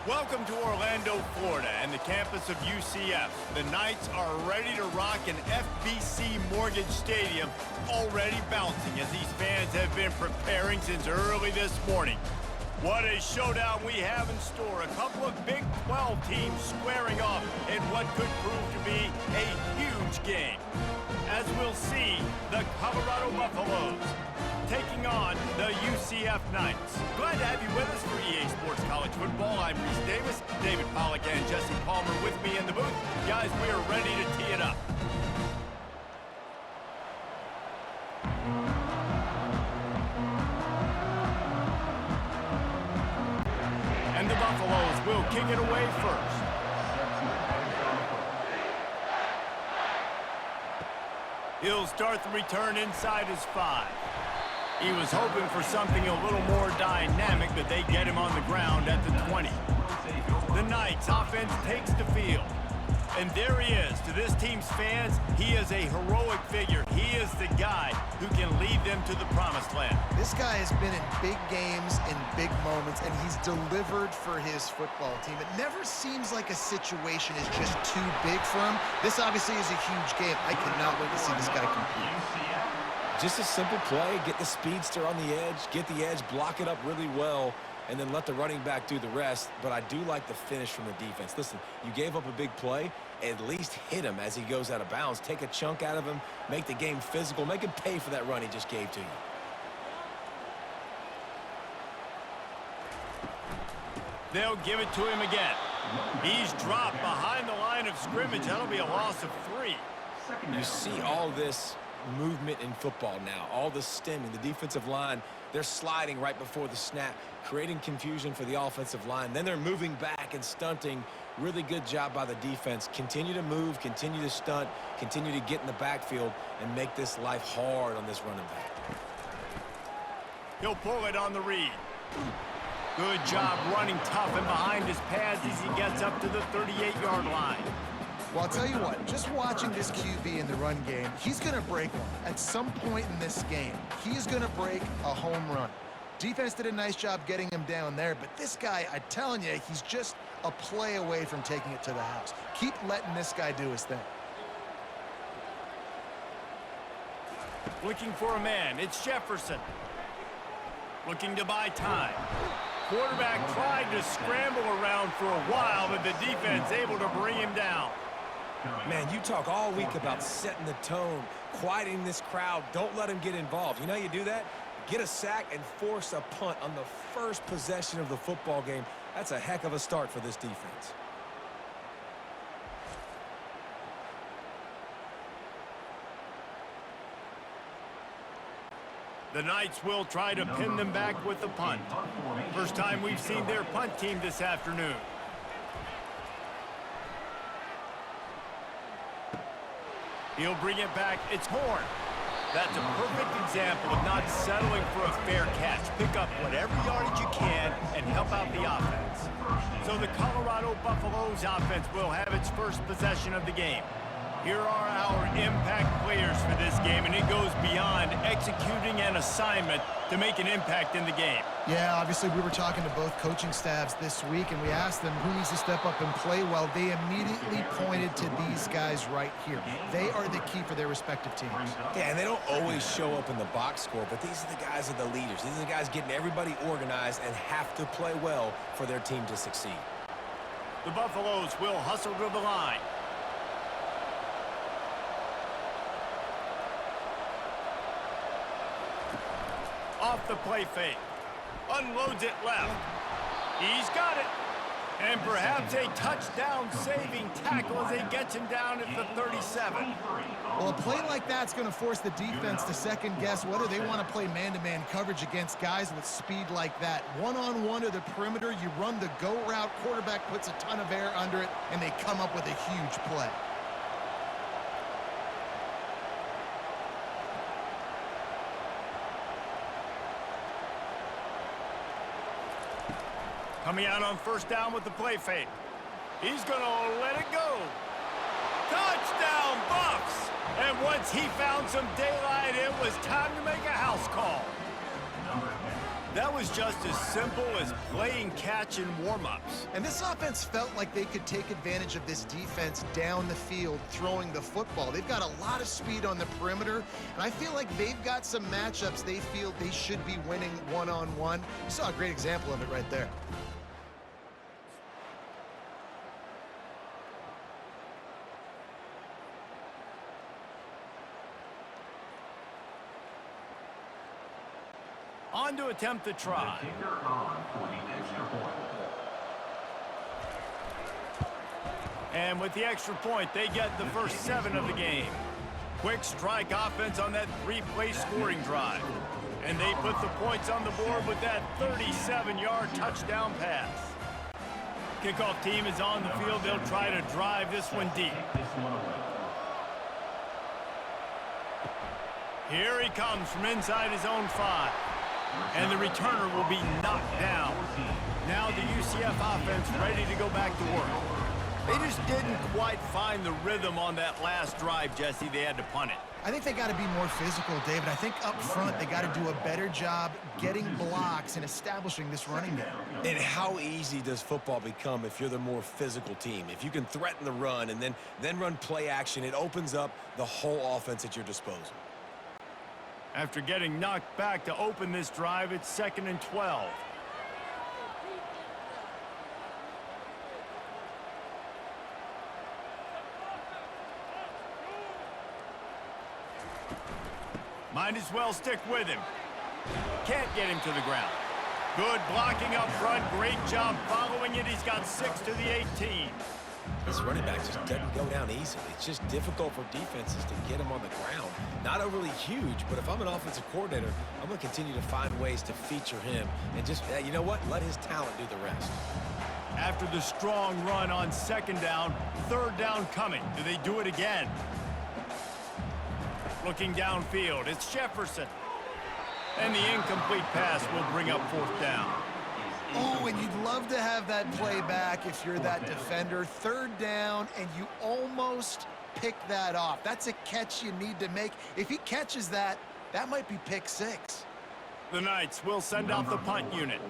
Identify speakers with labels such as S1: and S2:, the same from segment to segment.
S1: Welcome to Orlando, Florida, and the campus of UCF. The Knights are ready to rock an FBC Mortgage Stadium, already bouncing as these fans have been preparing since early this morning. What a showdown we have in store. A couple of Big 12 teams squaring off in what could prove to be a huge game. As we'll see, the Colorado Buffaloes taking on the UCF Knights. Glad to have you with us for EA Sports College Football. I'm Reese Davis, David Pollack and Jesse Palmer with me in the booth. Guys, we are ready to tee it up. And the Buffaloes will kick it away first. He'll start the return inside his 5. He was hoping for something a little more dynamic, but they get him on the ground at the 20. The Knights offense takes the field. And there he is. To this team's fans, he is a heroic figure. He is the guy who can lead them to the promised land.
S2: This guy has been in big games and big moments, and he's delivered for his football team. It never seems like a situation is just too big for him. This obviously is a huge game. I cannot wait to see this guy compete.
S3: Just a simple play, get the speedster on the edge, get the edge, block it up really well, and then let the running back do the rest. But I do like the finish from the defense. Listen, you gave up a big play, at least hit him as he goes out of bounds. Take a chunk out of him, make the game physical, make him pay for that run he just gave to you.
S1: They'll give it to him again. He's dropped behind the line of scrimmage. That'll be a loss of 3.
S3: You see all this movement in football now, all the stemming, the defensive line, they're sliding right before the snap, creating confusion for the offensive line. Then they're moving back and stunting. Really good job by the defense. Continue to move, continue to stunt, continue to get in the backfield and make this life hard on this running back.
S1: He'll pull it on the read. Good job running tough and behind his pads as he gets up to the 38-yard line.
S2: Well, I'll tell you what, just watching this QB in the run game, he's going to break one. At some point in this game, he is going to break a home run. Defense did a nice job getting him down there, but this guy, I'm telling you, he's just a play away from taking it to the house. Keep letting this guy do his thing.
S1: Looking for a man, it's Jefferson. Looking to buy time. Quarterback tried to scramble around for a while, but the defense able to bring him down.
S3: Man, you talk all week about setting the tone, quieting this crowd. Don't let him get involved. You know how you do that? Get a sack and force a punt on the first possession of the football game. That's a heck of a start for this defense.
S1: The Knights will try to pin them back with the punt. First time we've seen their punt team this afternoon. He'll bring it back. It's Horn. That's a perfect example of not settling for a fair catch. Pick up whatever yardage you can and help out the offense. So the Colorado Buffaloes offense will have its first possession of the game. Here are our impact players for this game, and it goes beyond executing an assignment to make an impact in the game.
S2: Yeah, obviously we were talking to both coaching staffs this week, and we asked them who needs to step up and play well. They immediately pointed to these guys right here. They are the key for their respective teams.
S3: Yeah, and they don't always show up in the box score, but these are the guys that are the leaders. These are the guys getting everybody organized and have to play well for their team to succeed.
S1: The Buffaloes will hustle to the line. Off the play fake. Unloads it left. He's got it. And perhaps a touchdown-saving tackle as he gets him down at the 37.
S2: Well, a play like that's going to force the defense to second-guess whether they want to play man-to-man coverage against guys with speed like that. One-on-one to the perimeter, you run the go route, quarterback puts a ton of air under it, and they come up with a huge play.
S1: Coming out on first down with the play fake. He's going to let it go. Touchdown, Buffs! And once he found some daylight, it was time to make a house call. That was just as simple as playing catch in warm-ups.
S2: And this offense felt like they could take advantage of this defense down the field throwing the football. They've got a lot of speed on the perimeter, and I feel like they've got some matchups they feel they should be winning one-on-one. You saw a great example of it right there.
S1: On to attempt the try. And with the extra point, they get the first 7 of the game. Quick strike offense on that 3-play scoring drive. And they put the points on the board with that 37-yard touchdown pass. Kickoff team is on the field. They'll try to drive this one deep. Here he comes from inside his own 5. And the returner will be knocked down. Now the UCF offense ready to go back to work. They just didn't quite find the rhythm on that last drive, Jesse. They had to punt it.
S2: I think they got to be more physical, David. I think up front they got to do a better job getting blocks and establishing this running game.
S3: And how easy does football become if you're the more physical team? If you can threaten the run and then run play action, it opens up the whole offense at your disposal.
S1: After getting knocked back to open this drive, it's 2nd and 12. Might as well stick with him. Can't get him to the ground. Good blocking up front. Great job following it. He's got 6 to the 18.
S3: This running back just doesn't go down easily. It's just difficult for defenses to get him on the ground. Not overly huge, but if I'm an offensive coordinator, I'm going to continue to find ways to feature him and just, you know what, let his talent do the rest.
S1: After the strong run on 2nd down, 3rd down coming. Do they do it again? Looking downfield, it's Jefferson. And the incomplete pass will bring up 4th down.
S2: Oh, and you'd love to have that play back if you're that defender. 3rd down, and you almost pick that off. That's a catch you need to make. If he catches that, that might be pick 6.
S1: The Knights will send out the punt unit.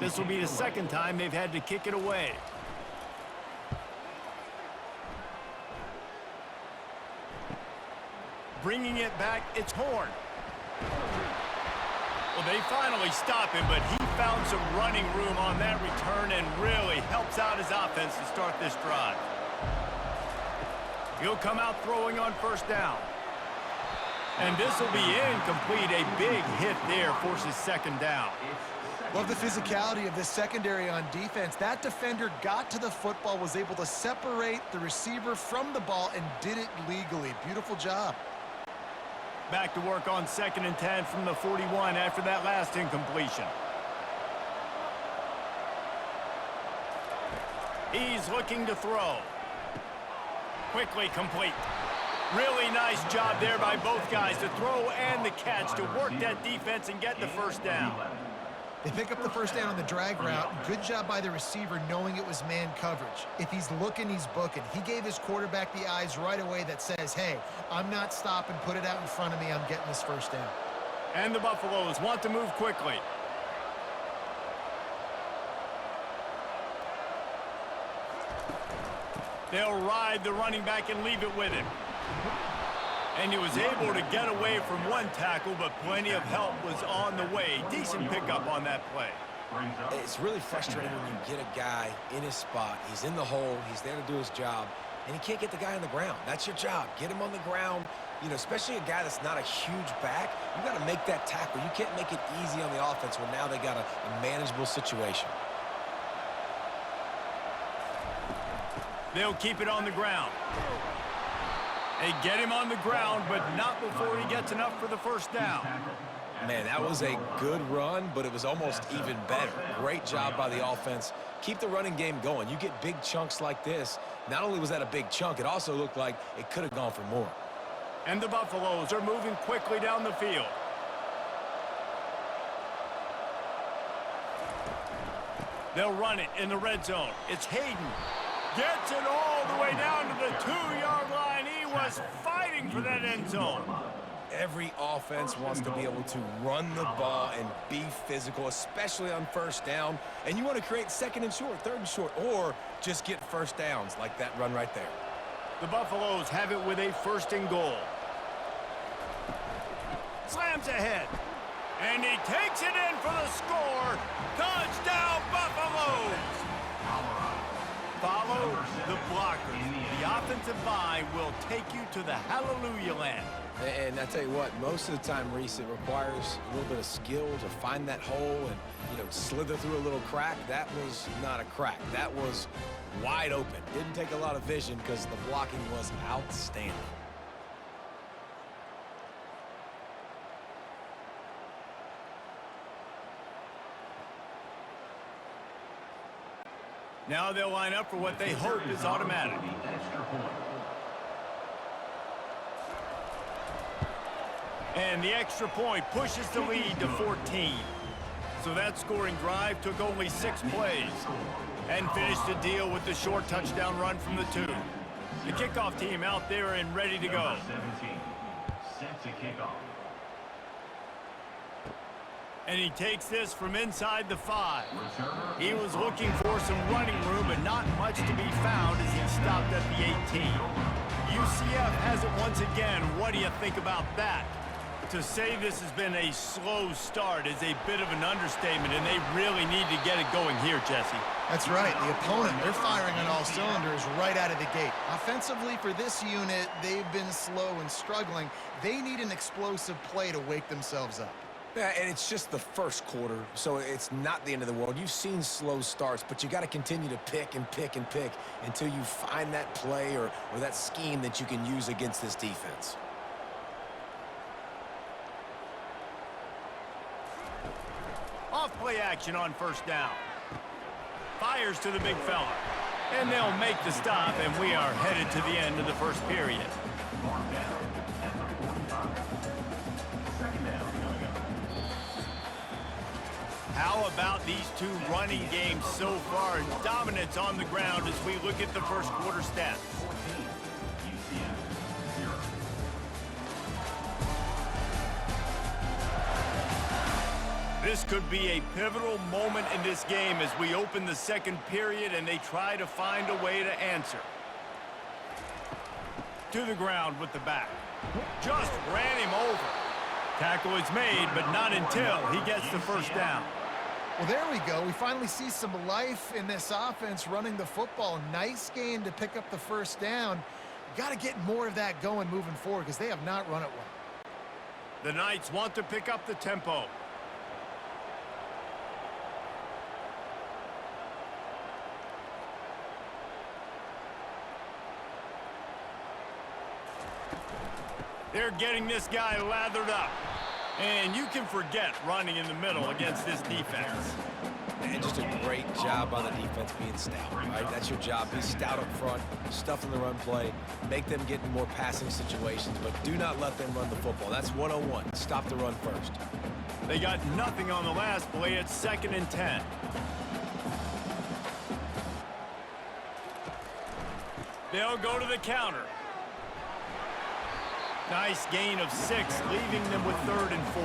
S1: This will be the 2nd time they've had to kick it away. Bringing it back, it's Horn. Well, they finally stop him, but he found some running room on that return and really helps out his offense to start this drive. He'll come out throwing on 1st down. And this will be incomplete. A big hit there forces 2nd down.
S2: Love the physicality of this secondary on defense. That defender got to the football, was able to separate the receiver from the ball, and did it legally. Beautiful job.
S1: Back to work on 2nd and 10 from the 41 after that last incompletion. He's looking to throw. Quickly complete. Really nice job there by both guys, the throw and the catch, to work that defense and get the 1st down.
S2: They pick up the 1st down on the drag route. Good job by the receiver knowing it was man coverage. If he's looking, he's booking. He gave his quarterback the eyes right away that says, hey, I'm not stopping, put it out in front of me, I'm getting this 1st down.
S1: And the Buffaloes want to move quickly. They'll ride the running back and leave it with him. And he was able to get away from one tackle, but plenty of help was on the way. Decent pickup on that play.
S3: It's really frustrating when you get a guy in his spot. He's in the hole. He's there to do his job, and he can't get the guy on the ground. That's your job. Get him on the ground. You know, especially a guy that's not a huge back. You got to make that tackle. You can't make it easy on the offense when now they got a manageable situation.
S1: They'll keep it on the ground. They get him on the ground, but not before he gets enough for the 1st down.
S3: Man, that was a good run, but it was almost even better. Great job by the offense. Keep the running game going. You get big chunks like this. Not only was that a big chunk, it also looked like it could have gone for more.
S1: And the Buffaloes are moving quickly down the field. They'll run it in the red zone. It's Hayden. Gets it all the way down to the 2-yard line. He was fighting for that end zone.
S3: Every offense wants to be able to run the ball and be physical, especially on first down. And you want to create second and short, third and short, or just get first downs like that run right there.
S1: The Buffaloes have it with a 1st and goal. Slams ahead. And he takes it in for the score. Touchdown, Buffaloes! Follow the blockers. The offensive line will take you to the hallelujah land.
S3: And I tell you what, most of the time, Reese, it requires a little bit of skill to find that hole and, slither through a little crack. That was not a crack. That was wide open. Didn't take a lot of vision because the blocking was outstanding.
S1: Now they'll line up for what they hope is automatic. And the extra point pushes the lead to 14. So that scoring drive took only 6 plays and finished the deal with the short touchdown run from the 2. The kickoff team out there and ready to go.
S4: Set to kickoff.
S1: And he takes this from inside the 5. He was looking for some running room, but not much to be found as he stopped at the 18. UCF has it once again. What do you think about that? To say this has been a slow start is a bit of an understatement, and they really need to get it going here, Jesse.
S2: That's right. The opponent, they're firing on all cylinders right out of the gate. Offensively, for this unit, they've been slow and struggling. They need an explosive play to wake themselves up.
S3: Yeah, and it's just the first quarter, so it's not the end of the world. You've seen slow starts, but you got to continue to pick and pick and pick until you find that play or that scheme that you can use against this defense.
S1: Off play action on 1st down. Fires to the big fella. And they'll make the stop, and we are headed to the end of the 1st period. How about these 2 running games so far? Dominance on the ground as we look at the 1st quarter stats. This could be a pivotal moment in this game as we open the 2nd period and they try to find a way to answer. To the ground with the back. Just ran him over. Tackle is made, but not until he gets the 1st down.
S2: Well, there we go. We finally see some life in this offense running the football. Nice gain to pick up the 1st down. Got to get more of that going moving forward because they have not run it well.
S1: The Knights want to pick up the tempo. They're getting this guy lathered up. And you can forget running in the middle against this defense.
S3: And just a great job by the defense being stout, right? That's your job. Be stout up front, stuff in the run play, make them get in more passing situations, but do not let them run the football. That's 101. Stop the run first.
S1: They got nothing on the last play. It's 2nd and 10. They'll go to the counter. Nice gain of 6, leaving them with 3rd and 4.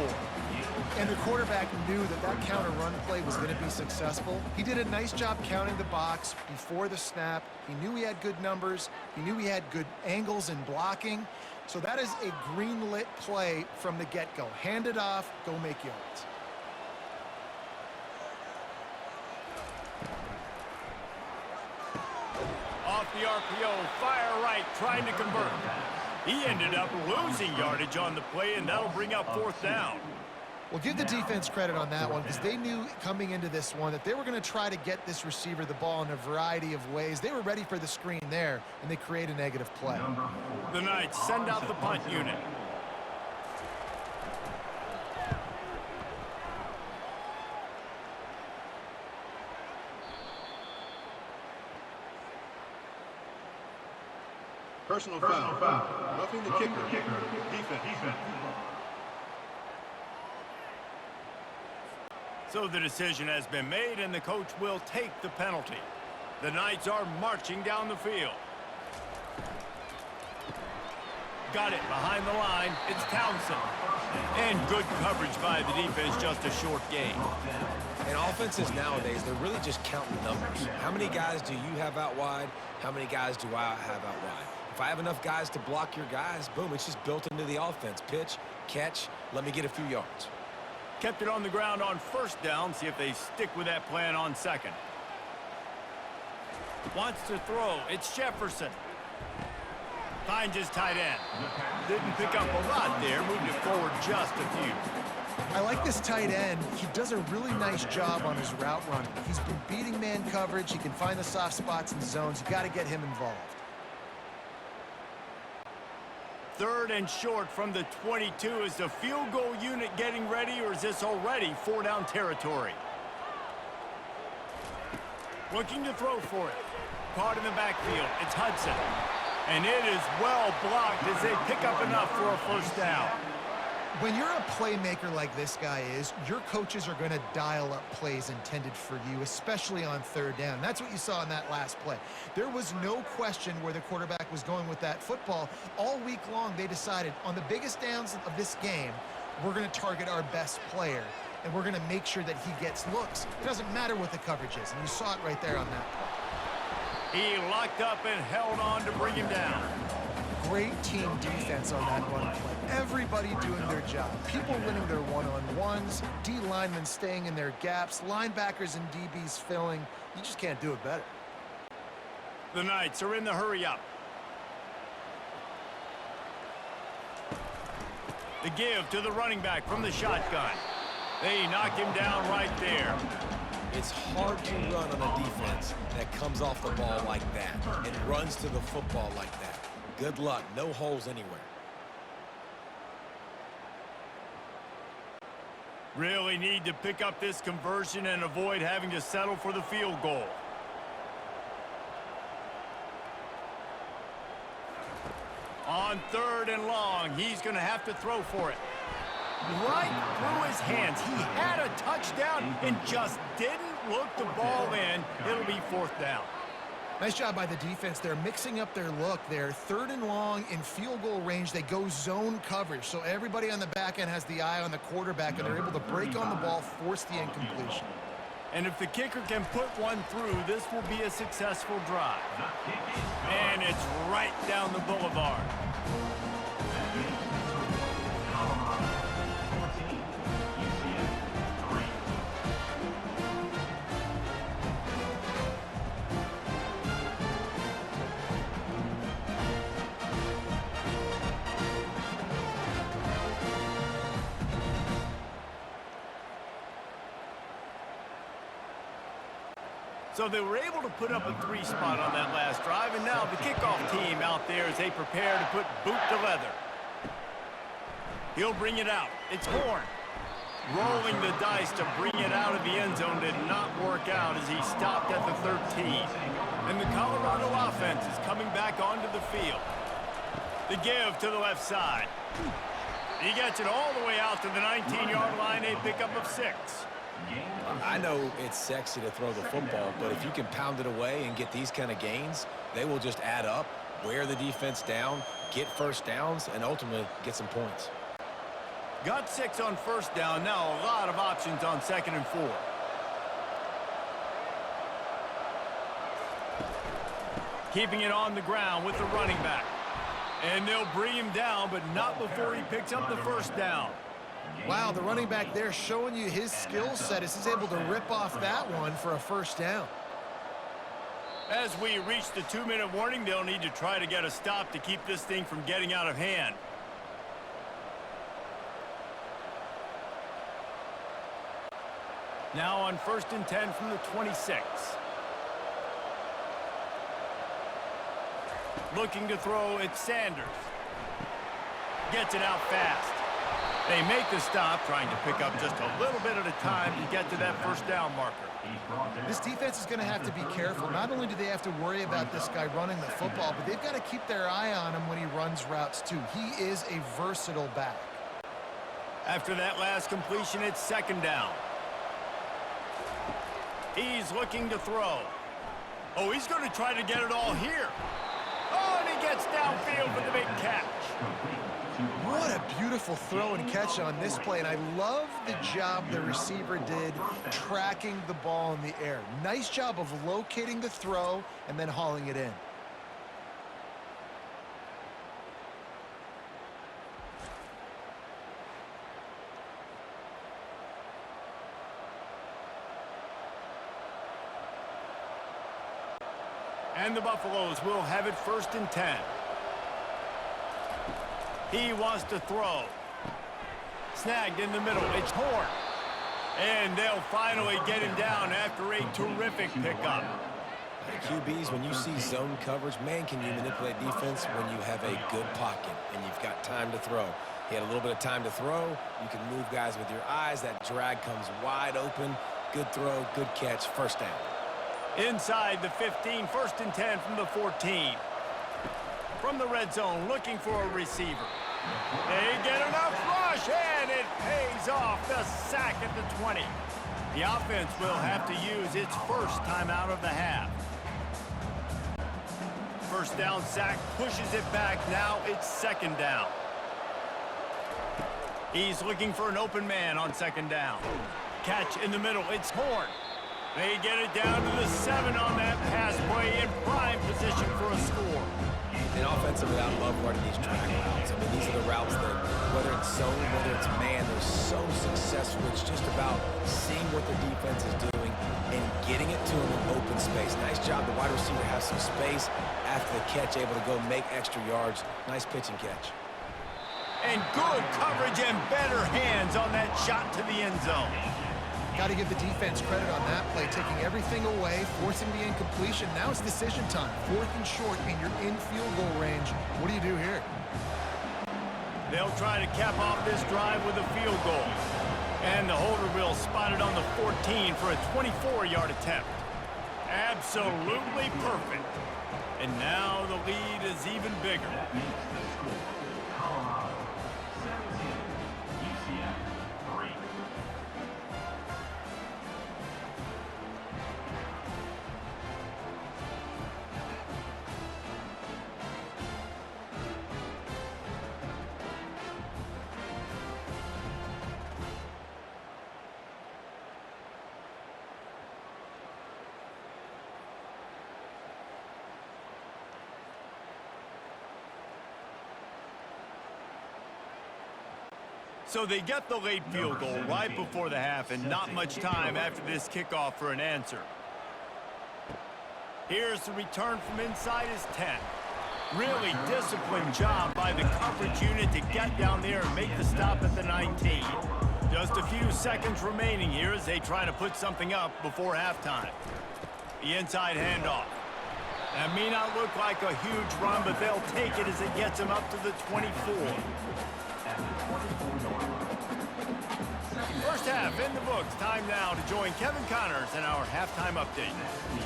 S2: And the quarterback knew that that counter run play was going to be successful. He did a nice job counting the box before the snap. He knew he had good numbers. He knew he had good angles and blocking. So that is a green-lit play from the get-go. Hand it off, go make yards.
S1: Off the RPO, fire right, trying to convert. He ended up losing yardage on the play, and that'll bring up 4th down.
S2: Well, give the defense credit on that one because they knew coming into this one that they were going to try to get this receiver the ball in a variety of ways. They were ready for the screen there, and they create a negative play.
S1: The Knights send out the punt unit.
S5: Personal foul. Roughing the kicker. Defense.
S1: So the decision has been made, and the coach will take the penalty. The Knights are marching down the field. got it behind the line. It's Townsend. And good coverage by the defense, just a short gain.
S3: And offenses nowadays, they're really just counting numbers. How many guys do you have out wide? How many guys do I have out wide? If I have enough guys to block your guys, boom, it's just built into the offense. Pitch, catch, let me get a few yards.
S1: Kept it on the ground on first down. See if they stick with that plan on second. Wants to throw. It's Jefferson. Finds his tight end. Didn't pick up a lot there. Moved it forward just a few.
S2: I like this tight end. He does a really nice job on his route running. He's been beating man coverage. He can find the soft spots and zones. You got to get him involved.
S1: 3rd and short from the 22. Is the field goal unit getting ready, or is this already 4-down territory? Looking to throw for it. Caught in the backfield. It's Hudson. And it is well blocked as they pick up enough for a first down.
S2: When you're a playmaker like this guy is, your coaches are going to dial up plays intended for you, especially on 3rd down. That's what you saw in that last play. There was no question where the quarterback was going with that football. All week long, they decided on the biggest downs of this game, we're going to target our best player, and we're going to make sure that he gets looks. It doesn't matter what the coverage is, and you saw it right there on that play.
S1: He locked up and held on to bring him down.
S2: Great team defense on that run play. Everybody doing their job. People winning their one-on-ones, D linemen staying in their gaps, linebackers and DBs filling. You just can't do it better.
S1: The Knights are in the hurry-up. The give to the running back from the shotgun. They knock him down right there.
S3: It's hard to run on a defense that comes off the ball like that and runs to the football like that. Good luck. No holes anywhere.
S1: Really need to pick up this conversion and avoid having to settle for the field goal. On 3rd and long, he's going to have to throw for it. Right through his hands. He had a touchdown and just didn't look the ball in. It'll be 4th down.
S2: Nice job by the defense. They're mixing up their look. They're 3rd and long in field goal range. They go zone coverage. So everybody on the back end has the eye on the quarterback, and they're able to break on the ball, force the incompletion.
S1: And if the kicker can put one through, this will be a successful drive. And it's right down the boulevard. So they were able to put up a 3 spot on that last drive, and now the kickoff team out there as they prepare to put boot to leather. He'll bring it out. It's Horn. Rolling the dice to bring it out of the end zone did not work out as he stopped at the 13. And the Colorado offense is coming back onto the field. The give to the left side. He gets it all the way out to the 19-yard line, a pickup of 6.
S3: I know it's sexy to throw the football, but if you can pound it away and get these kind of gains, they will just add up, wear the defense down, get first downs, and ultimately get some points.
S1: Got 6 on first down. Now a lot of options on 2nd and 4. Keeping it on the ground with the running back. And they'll bring him down, but not before he picks up the first down.
S2: Wow, the running back there showing you his skill set as he's able to rip off that one for a first down.
S1: As we reach the 2-minute warning, they'll need to try to get a stop to keep this thing from getting out of hand. Now on 1st and 10 from the 26. Looking to throw, it's Sanders. Gets it out fast. They make the stop, trying to pick up just a little bit at a time to get to that first down marker.
S2: This defense is going to have to be careful. Not only do they have to worry about this guy running the football, but they've got to keep their eye on him when he runs routes too. He is a versatile back.
S1: After that last completion, it's 2nd down. He's looking to throw. Oh, he's going to try to get it all here. Oh, and he gets downfield for the big catch.
S2: What a beautiful throw and catch on this play, and I love the job the receiver did tracking the ball in the air. Nice job of locating the throw and then hauling it in.
S1: And the Buffaloes will have it 1st and 10. He wants to throw. Snagged in the middle. It's Horn. And they'll finally get him down after a terrific pickup.
S3: QBs, when you see zone coverage, man, can you manipulate defense when you have a good pocket and you've got time to throw. He had a little bit of time to throw. You can move guys with your eyes. That drag comes wide open. Good throw, good catch, 1st down.
S1: Inside the 15, 1st and 10 from the 14. From the red zone, looking for a receiver. They get enough rush, and it pays off. The sack at the 20. The offense will have to use its 1st timeout of the half. 1st down sack, pushes it back. Now it's 2nd down. He's looking for an open man on 2nd down. Catch in the middle. It's Horn. They get it down to the 7 on that pass play in prime position for a score.
S3: And offensively, I love running these track routes. I mean, these are the routes that, whether it's zone, whether it's man, they're so successful. It's just about seeing what the defense is doing and getting it to them in open space. Nice job. The wide receiver has some space after the catch, able to go make extra yards. Nice pitch and catch.
S1: And good coverage and better hands on that shot to the end zone.
S2: Got to give the defense credit on that play, taking everything away, forcing the incompletion. Now it's decision time. 4th and short, and you're in field goal range. What do you do here?
S1: They'll try to cap off this drive with a field goal. And the holder will spot it on the 14 for a 24-yard attempt. Absolutely perfect. And now the lead is even bigger.
S4: That makes the score Colorado 17, UCF 3.
S1: So they get the late field goal right before the half, and not much time after this kickoff for an answer. Here's the return from inside his 10. Really disciplined job by the coverage unit to get down there and make the stop at the 19. Just a few seconds remaining here as they try to put something up before halftime. The inside handoff. That may not look like a huge run, but they'll take it as it gets them up to the 24. First half in the books. Time now to join Kevin Connors in our halftime update.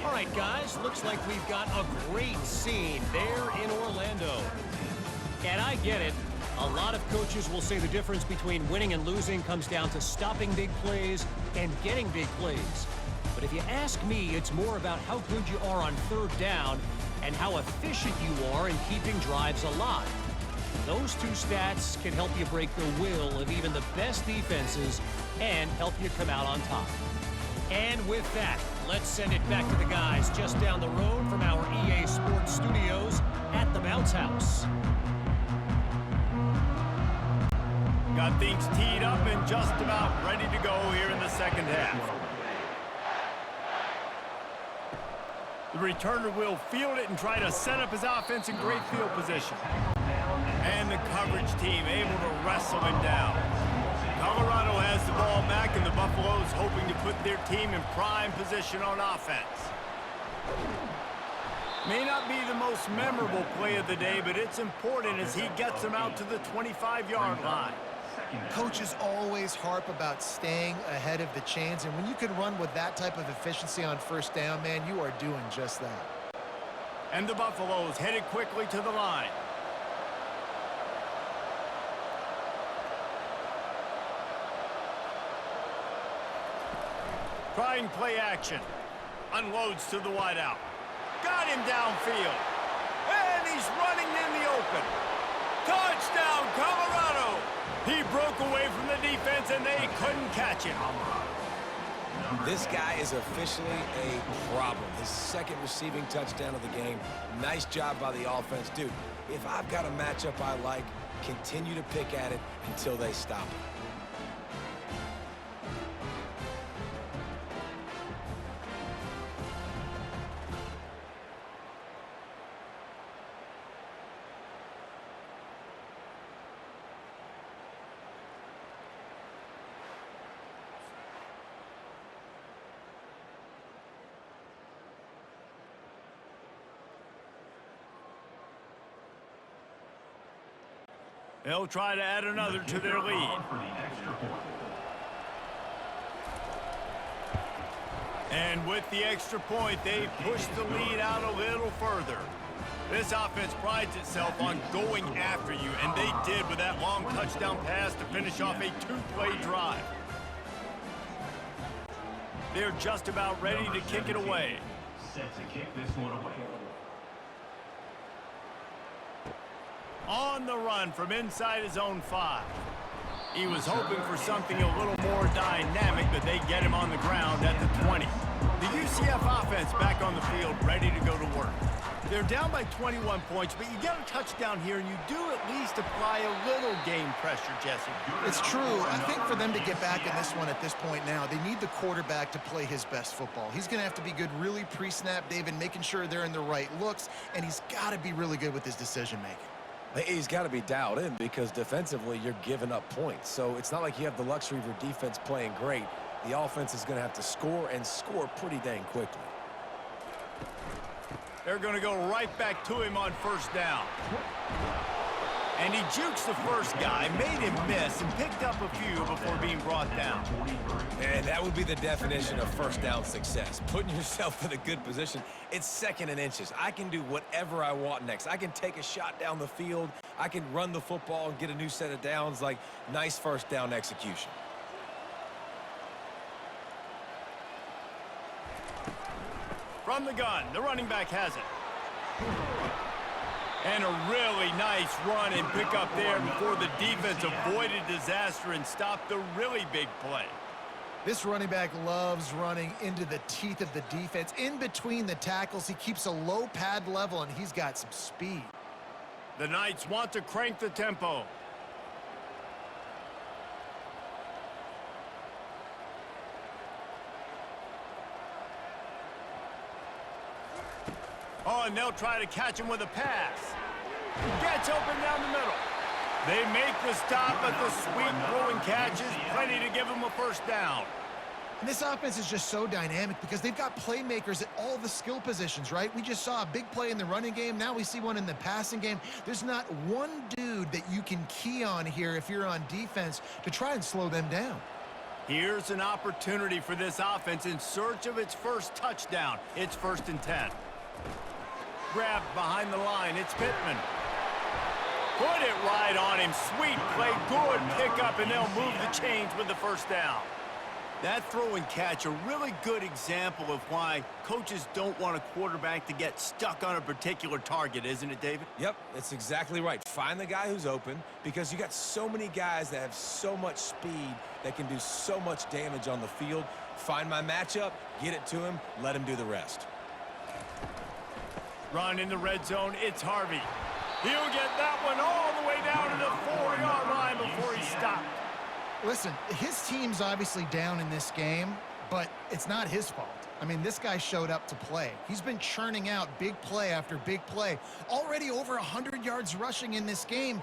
S6: All right, guys, looks like we've got a great scene there in Orlando. And I get it. A lot of coaches will say the difference between winning and losing comes down to stopping big plays and getting big plays. But if you ask me, it's more about how good you are on 3rd down and how efficient you are in keeping drives alive. Those two stats can help you break the will of even the best defenses and help you come out on top. And with that, let's send it back to the guys just down the road from our EA Sports Studios at the Bounce House.
S1: Got things teed up and just about ready to go here in the 2nd half. The returner will field it and try to set up his offense in great field position. And the coverage team able to wrestle him down. Colorado has the ball back, and the Buffaloes hoping to put their team in prime position on offense. May not be the most memorable play of the day, but it's important as he gets them out to the 25-yard line.
S2: Coaches always harp about staying ahead of the chains, and when you can run with that type of efficiency on 1st down, man, you are doing just that.
S1: And the Buffaloes headed quickly to the line. Trying play action. Unloads to the wideout. Got him downfield. And he's running in the open. Touchdown, Colorado! He broke away from the defense, and they couldn't catch him.
S3: This guy is officially a problem. His second receiving touchdown of the game. Nice job by the offense. Dude, if I've got a matchup I like, continue to pick at it until they stop it.
S1: They'll try to add another to their lead.
S4: For the extra point.
S1: And with the extra point, they push the lead out a little further. This offense prides itself on going after you, and they did with that long touchdown pass to finish off a two-play drive. They're just about ready to kick it away.
S4: Set to kick this one away.
S1: On the run from inside his own 5. He was hoping for something a little more dynamic, but they get him on the ground at the 20. The UCF offense back on the field, ready to go to work. They're down by 21 points, but you get a touchdown here, and you do at least apply a little game pressure, Jesse.
S2: It's true. I think for them to get back in this one at this point now, they need the quarterback to play his best football. He's going to have to be good really pre-snap, David, making sure they're in the right looks, and he's got to be really good with his decision-making.
S3: He's got to be dialed in because defensively you're giving up points. So it's not like you have the luxury of your defense playing great. The offense is going to have to score and score pretty dang quickly.
S1: They're going to go right back to him on first down. And he jukes the first guy, made him miss, and picked up a few before being brought down.
S3: And that would be the definition of first down success. Putting yourself in a good position. It's second and inches. I can do whatever I want next. I can take a shot down the field. I can run the football and get a new set of downs. Like, nice first down execution.
S1: From the gun, the running back has it. And a really nice run and pick up there before the defense avoided disaster and stopped the really big play.
S2: This running back loves running into the teeth of the defense. In between the tackles, he keeps a low pad level, and he's got some speed.
S1: The Knights want to crank the tempo. Oh, and they'll try to catch him with a pass. Gets open down the middle. They make the stop, but the sweet throw and catch is plenty to give him a first down.
S2: And this offense is just so dynamic because they've got playmakers at all the skill positions, right? We just saw a big play in the running game. Now we see one in the passing game. There's not one dude that you can key on here if you're on defense to try and slow them down.
S1: Here's an opportunity for this offense in search of its first touchdown. It's 1st and 10. Grabbed behind the line. It's Pittman. Put it right on him. Sweet play. Good pickup, and they'll move the chains with the first down. That throw and catch, a really good example of why coaches don't want a quarterback to get stuck on a particular target, isn't it, David?
S3: Yep, that's exactly right. Find the guy who's open because you got so many guys that have so much speed that can do so much damage on the field. Find my matchup, get it to him, let him do the rest.
S1: Run in the red zone. It's Harvey. He'll get that one all the way down to the 4-yard line before he stopped.
S2: Listen, his team's obviously down in this game, but it's not his fault. I mean, this guy showed up to play. He's been churning out big play after big play. Already over 100 yards rushing in this game.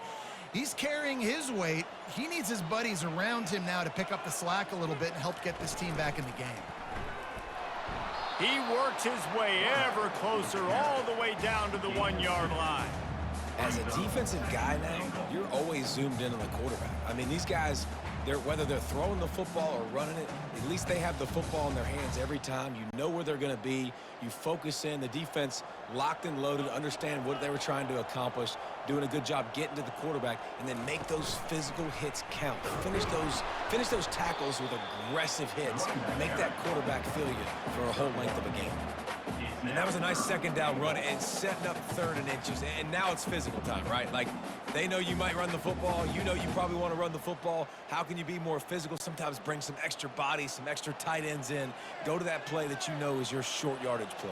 S2: He's carrying his weight. He needs his buddies around him now to pick up the slack a little bit and help get this team back in the game.
S1: He works his way ever closer all the way down to the 1-yard line.
S3: As a defensive guy now, you're always zoomed in on the quarterback. I mean, these guys, whether they're throwing the football or running it, at least they have the football in their hands every time. You know where they're going to be. You focus in. The defense locked and loaded, understand what they were trying to accomplish, doing a good job getting to the quarterback, and then make those physical hits count. Finish those tackles with aggressive hits. Make that quarterback feel you for a whole length of a game. And that was a nice second down run and setting up 3rd and inches. And now it's physical time, right? Like, they know you might run the football. You know you probably want to run the football. How can you be more physical? Sometimes bring some extra body, some extra tight ends in. Go to that play that you know is your short yardage play.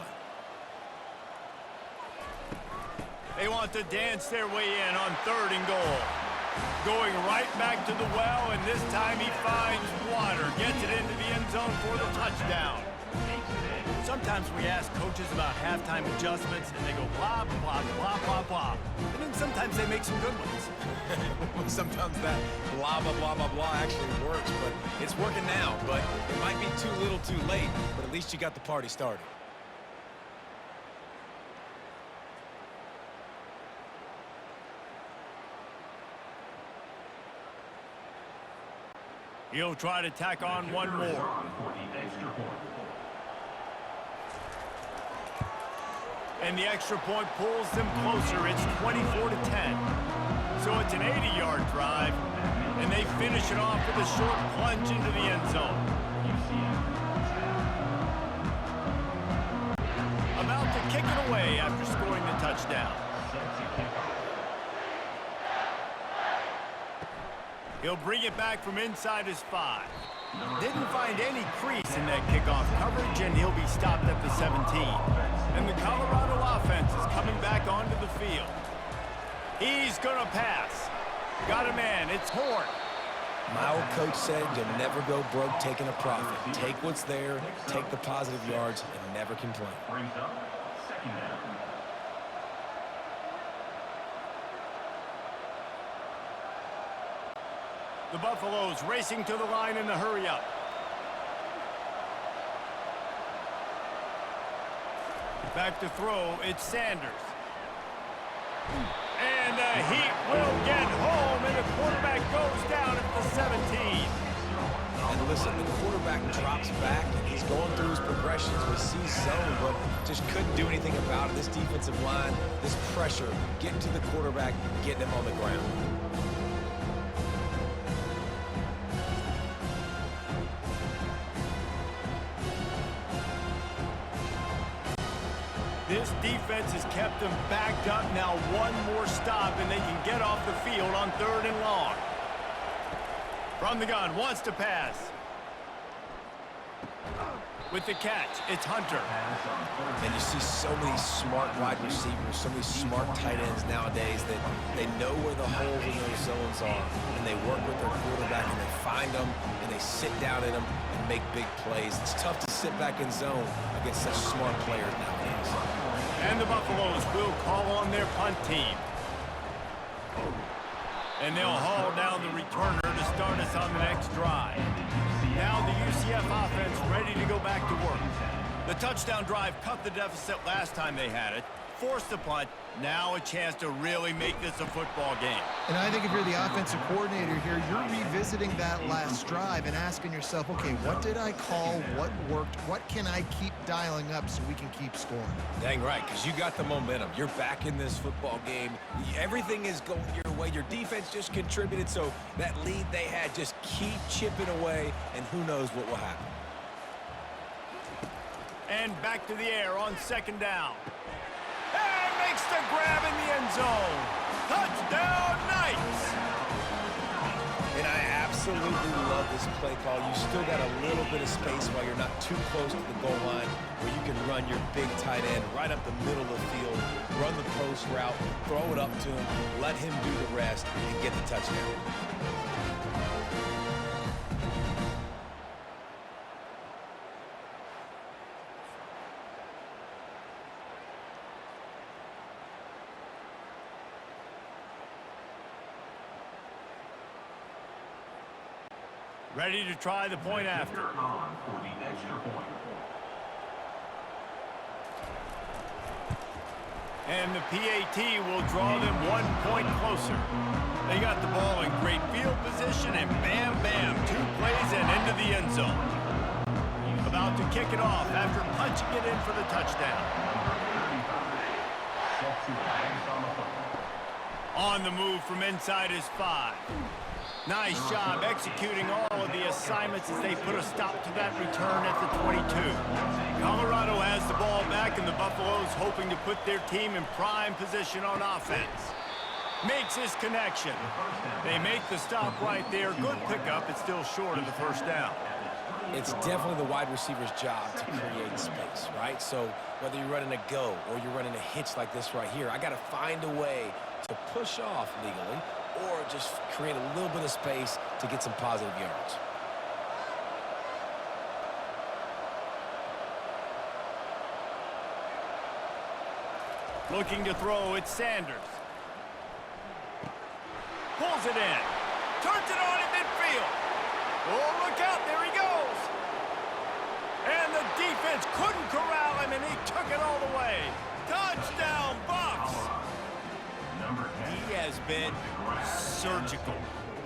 S1: They want to dance their way in on 3rd and goal. Going right back to the well, and this time he finds water. Gets it into the end zone for the touchdown. Sometimes we ask coaches about halftime adjustments, and they go blah, blah, blah, blah, blah. And then sometimes they make some good ones.
S3: Sometimes that blah, blah, blah, blah, blah actually works, but it's working now. But it might be too little too late, but at least you got the party started.
S1: He'll try to tack on one more. And the extra point pulls them closer. It's 24-10. So it's an 80-yard drive, and they finish it off with a short plunge into the end zone. About to kick it away after scoring the touchdown. He'll bring it back from inside his 5. Didn't find any crease in that kickoff coverage, and he'll be stopped at the 17. And the Colorado offense is coming back onto the field. He's going to pass. Got a man. It's Horn.
S3: My old coach said you'll never go broke taking a profit. Take what's there, take the positive yards, and never complain.
S4: Brings up 2nd down.
S1: The Buffaloes racing to the line in the hurry-up. Back to throw, it's Sanders. And the Heat will get home, and the quarterback goes down at the 17.
S3: And listen, the quarterback drops back, and he's going through his progressions. We see zone, but just couldn't do anything about it. This defensive line, this pressure, getting to the quarterback, getting him on the ground.
S1: This defense has kept them backed up. Now one more stop, and they can get off the field on 3rd and long. From the gun, wants to pass. With the catch, it's Hunter.
S3: And you see so many smart wide receivers, so many smart tight ends nowadays that they know where the holes in those zones are, and they work with their quarterback, and they find them, and they sit down in them and make big plays. It's tough to sit back in zone against such smart players nowadays.
S1: And the Buffaloes will call on their punt team. And they'll haul down the returner to start us on the next drive. Now the UCF offense ready to go back to work. The touchdown drive cut the deficit last time they had it, forced the punt. Now a chance to really make this a football game.
S2: And I think if you're the offensive coordinator here, you're revisiting that last drive and asking yourself, okay, what did I call? What worked? What can I keep dialing up so we can keep scoring?
S3: Dang right, because you got the momentum. You're back in this football game. Everything is going your way. Your defense just contributed, so that lead they had, just keep chipping away, and who knows what will happen.
S1: And back to the air on 2nd down. And makes the grab in the end zone. Touchdown, Knights!
S3: And I absolutely love this play call. You still got a little bit of space while you're not too close to the goal line where you can run your big tight end right up the middle of the field, run the post route, throw it up to him, let him do the rest, and get the touchdown.
S1: Ready to try the point after.
S4: On for the extra point.
S1: And the PAT will draw them 1 point closer. They got the ball in great field position, and bam, bam, 2 plays and into the end zone. About to kick it off after punching it in for the touchdown. On the move from inside his 5. Nice job executing all of the assignments as they put a stop to that return at the 22. Colorado has the ball back, and the Buffaloes hoping to put their team in prime position on offense. Makes his connection. They make the stop right there. Good pickup. It's still short of the first down.
S3: It's definitely the wide receiver's job to create space, right? So whether you're running a go or you're running a hitch like this right here, I got to find a way to push off legally or just create a little bit of space to get some positive yards.
S1: Looking to throw, it's Sanders. Pulls it in. Turns it on in midfield. Oh, look out, there he goes. And the defense couldn't corral him, and he took it all the way. Touchdown, Buffs. He has been surgical.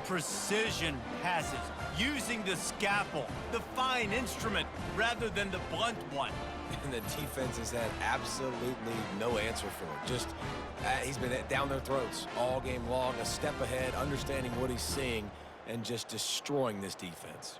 S1: Precision passes, using the scalpel, the fine instrument, rather than the blunt one.
S3: And the defense has had absolutely no answer for it. Just, he's been down their throats all game long, a step ahead, understanding what he's seeing, and just destroying this defense.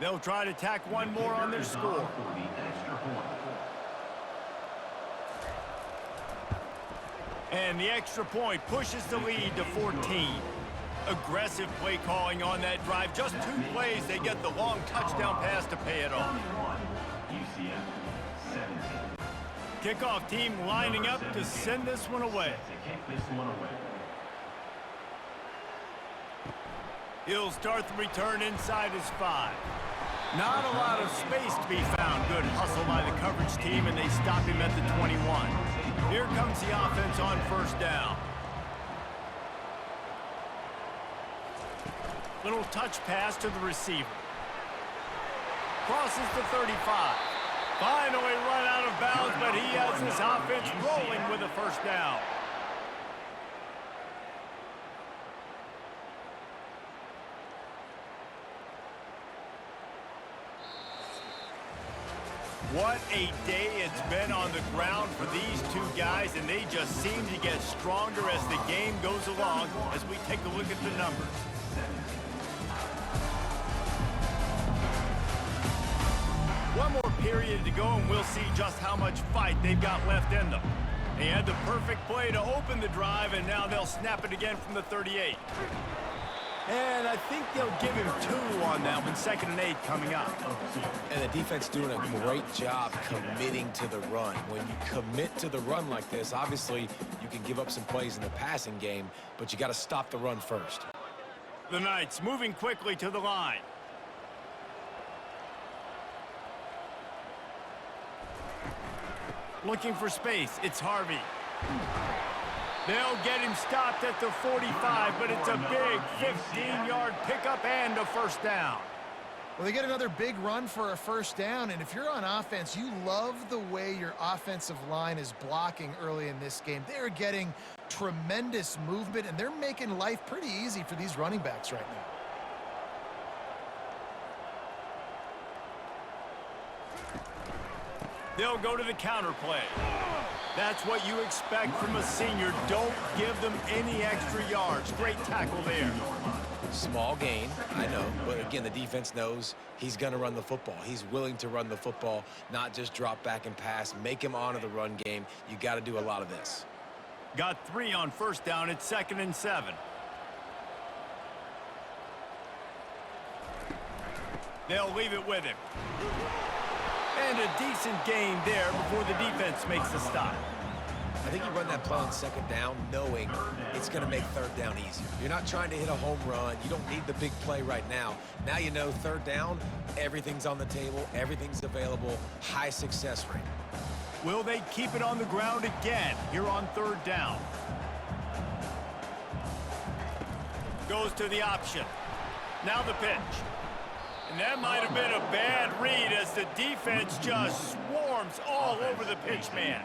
S1: They'll try to tack one more on their score. And the extra point pushes the lead to 14. Aggressive play calling on that drive. Just 2 plays, they get the long touchdown pass to pay it off.
S4: UCF 17.
S1: Kickoff team lining up to send this one away.
S4: To kick this one away.
S1: He'll start the return inside his 5. Not a lot of space to be found. Good hustle by the coverage team, and they stop him at the 21. Here comes the offense on first down. Little touch pass to the receiver. Crosses the 35. Finally run out of bounds, but he has his offense rolling with a first down. What a day it's been on the ground for these two guys, and they just seem to get stronger as the game goes along as we take a look at the numbers. One more period to go, and we'll see just how much fight they've got left in them. They had the perfect play to open the drive, and now they'll snap it again from the 38. And I think they'll give him 2 on that one. 2nd and 8 coming up.
S3: And the defense doing a great job committing to the run. When you commit to the run like this, obviously you can give up some plays in the passing game, but you got to stop the run first.
S1: The Knights moving quickly to the line. Looking for space. It's Harvey. They'll get him stopped at the 45, but it's a big 15-yard pickup and a first down.
S2: Well, they get another big run for a first down, and if you're on offense, you love the way your offensive line is blocking early in this game. They're getting tremendous movement, and they're making life pretty easy for these running backs right now.
S1: They'll go to the counter play. That's what you expect from a senior. Don't give them any extra yards. Great tackle there.
S3: Small gain, I know, but again, the defense knows he's going to run the football. He's willing to run the football, not just drop back and pass, make him honor the run game. You got to do a lot of this.
S1: Got 3 on first down. It's 2nd and 7. They'll leave it with him. And a decent gain there before the defense makes the stop.
S3: I think you run that play on 2nd down knowing it's going to make 3rd down easier. You're not trying to hit a home run. You don't need the big play right now. Now you know 3rd down, everything's on the table, everything's available, high success rate.
S1: Will they keep it on the ground again here on 3rd down? Goes to the option. Now the pitch. And that might have been a bad read as the defense just swarms all over the pitch man.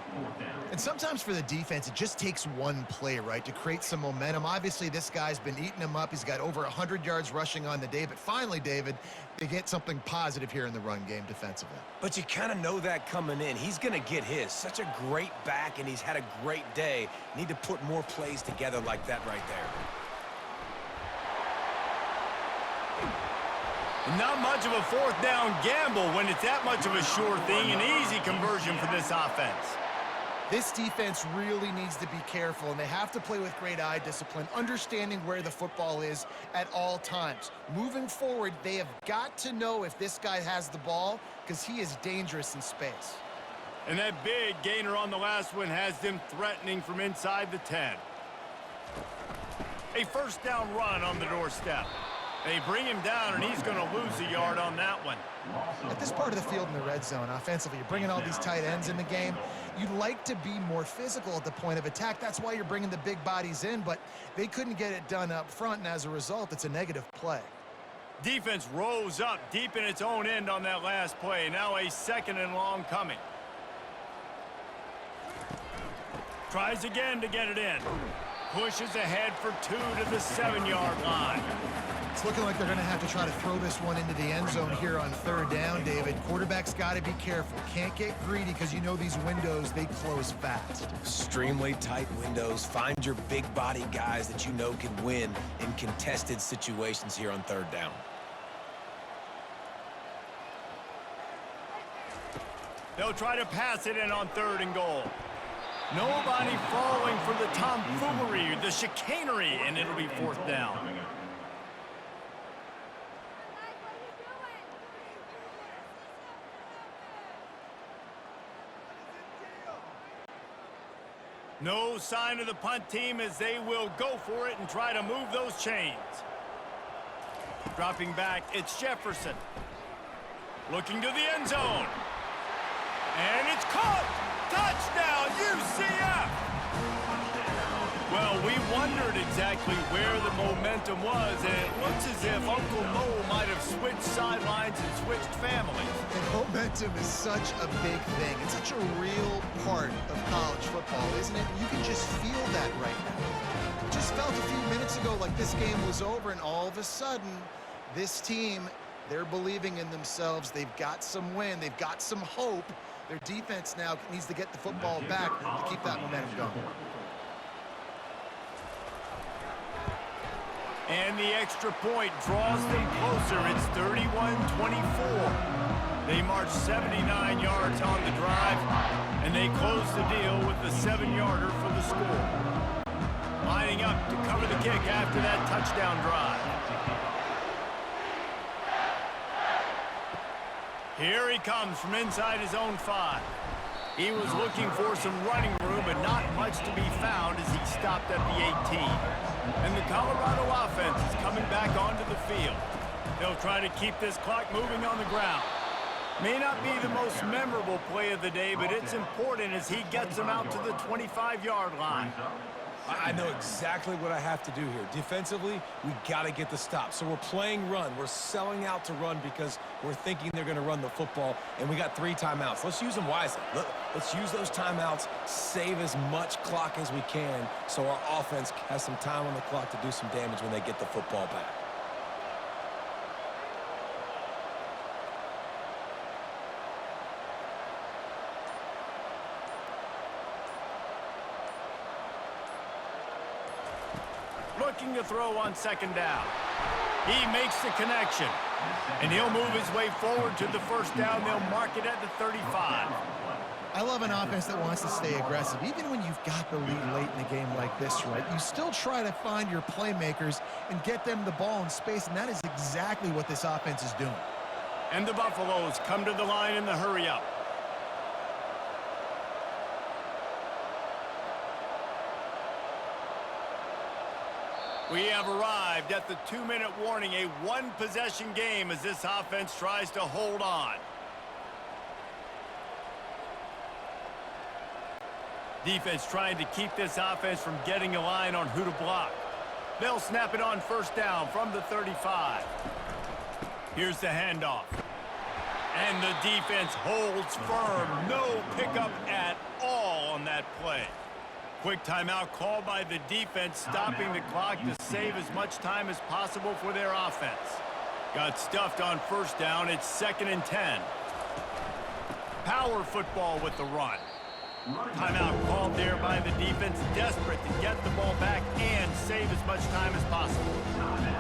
S2: And sometimes for the defense, it just takes one play, right, to create some momentum. Obviously, this guy's been eating him up. He's got over 100 yards rushing on the day. But finally, David, they get something positive here in the run game defensively.
S3: But you kind of know that coming in. He's going to get his. Such a great back, and he's had a great day. Need to put more plays together like that right there.
S1: Not much of a fourth down gamble when it's that much of a sure thing. An easy conversion for this offense.
S2: This defense really needs to be careful, and they have to play with great eye discipline, understanding where the football is at all times. Moving forward, they have got to know if this guy has the ball, because he is dangerous in space.
S1: And that big gainer on the last one has them threatening from inside the 10. A first down run on the doorstep. They bring him down, and he's going to lose a yard on that one.
S2: At this part of the field in the red zone, offensively, you're bringing all these tight ends in the game. You'd like to be more physical at the point of attack. That's why you're bringing the big bodies in, but they couldn't get it done up front, and as a result, it's a negative play.
S1: Defense rose up deep in its own end on that last play. Now a second and long coming. Tries again to get it in. Pushes ahead for 2 to the 7-yard line.
S2: It's looking like they're going to have to try to throw this one into the end zone here on third down, David. Quarterback's got to be careful. Can't get greedy because you know these windows, they close fast.
S3: Extremely tight windows. Find your big body guys that you know can win in contested situations here on third down.
S1: They'll try to pass it in on 3rd and goal. Nobody falling for the tomfoolery, the chicanery, and it'll be 4th down. No sign of the punt team as they will go for it and try to move those chains. Dropping back, it's Jefferson. Looking to the end zone. And it's caught! Touchdown, UCF! Well, we wondered exactly where the momentum was, and it looks as if Uncle Mo might have switched sidelines and switched families.
S2: And momentum is such a big thing. It's such a real part of college football, isn't it? You can just feel that right now. It just felt a few minutes ago like this game was over, and all of a sudden, this team, they're believing in themselves. They've got some wind. They've got some hope. Their defense now needs to get the football back to keep that momentum going.
S1: And the extra point draws them closer. It's 31-24. They march 79 yards on the drive, and they close the deal with the 7-yarder for the score. Lining up to cover the kick after that touchdown drive. Here he comes from inside his own 5. He was looking for some running room, but not much to be found as he stopped at the 18. And the Colorado offense is coming back onto the field. They'll try to keep this clock moving on the ground. May not be the most memorable play of the day, but it's important as he gets them out to the 25-yard line.
S3: I know exactly what I have to do here. Defensively, we got to get the stop. So we're playing run. We're selling out to run because we're thinking they're going to run the football, and we got 3 timeouts. Let's use them wisely. Let's use those timeouts, save as much clock as we can so our offense has some time on the clock to do some damage when they get the football back.
S1: Looking to throw on 2nd down. He makes the connection, and he'll move his way forward to the 1st down. They'll mark it at the 35.
S2: I love an offense that wants to stay aggressive. Even when you've got the lead late in a game like this, right, you still try to find your playmakers and get them the ball in space, and that is exactly what this offense is doing.
S1: And the Buffaloes come to the line in the hurry-up. We have arrived at the 2-minute warning, a 1-possession game as this offense tries to hold on. Defense trying to keep this offense from getting a line on who to block. They'll snap it on 1st down from the 35. Here's the handoff. And the defense holds firm. No pickup at all on on that play. Quick timeout called by the defense, stopping the clock to save as much time as possible for their offense. Got stuffed on first down. It's 2nd and 10. Power football with the run. Timeout called there by the defense, desperate to get the ball back and save as much time as possible.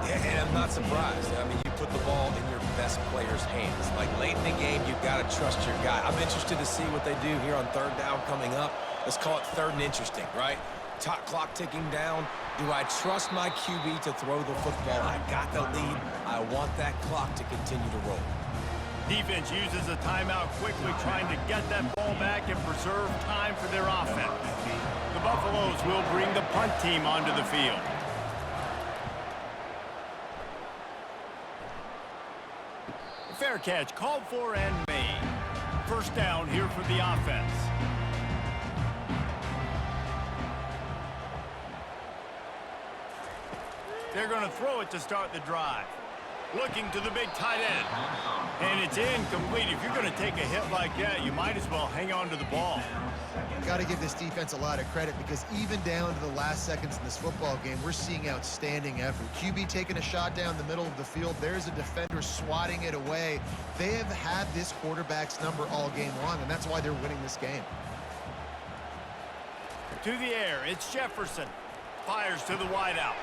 S3: And I'm not surprised. I mean, you put the ball in your best player's hands. Like, late in the game, you've got to trust your guy. I'm interested to see what they do here on 3rd down coming up. Let's call it 3rd and interesting, right? Top clock ticking down. Do I trust my QB to throw the football? I got the lead. I want that clock to continue to roll.
S1: Defense uses a timeout quickly, trying to get that ball back and preserve time for their offense. The Buffaloes will bring the punt team onto the field. Fair catch called for and made. First down here for the offense. They're going to throw it to start the drive. Looking to the big tight end. And it's incomplete. If you're going to take a hit like that, you might as well hang on to the ball.
S2: Got to give this defense a lot of credit because even down to the last seconds in this football game, we're seeing outstanding effort. QB taking a shot down the middle of the field. There's a defender swatting it away. They have had this quarterback's number all game long, and that's why they're winning this game.
S1: To the air, it's Jefferson. Fires to the wideout.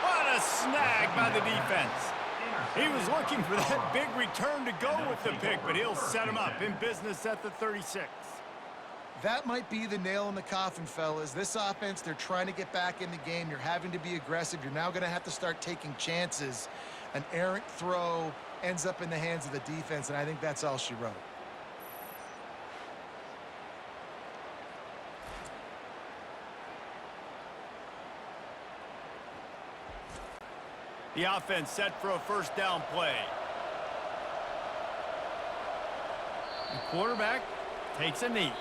S1: What a snag by the defense. He was looking for that big return to go with the pick, but he'll set him up in business at the 36.
S2: That might be the nail in the coffin, fellas. This offense, they're trying to get back in the game. You're having to be aggressive. You're now going to have to start taking chances. An errant throw ends up in the hands of the defense, and I think that's all she wrote.
S1: The offense set for a first down play. The quarterback takes a knee.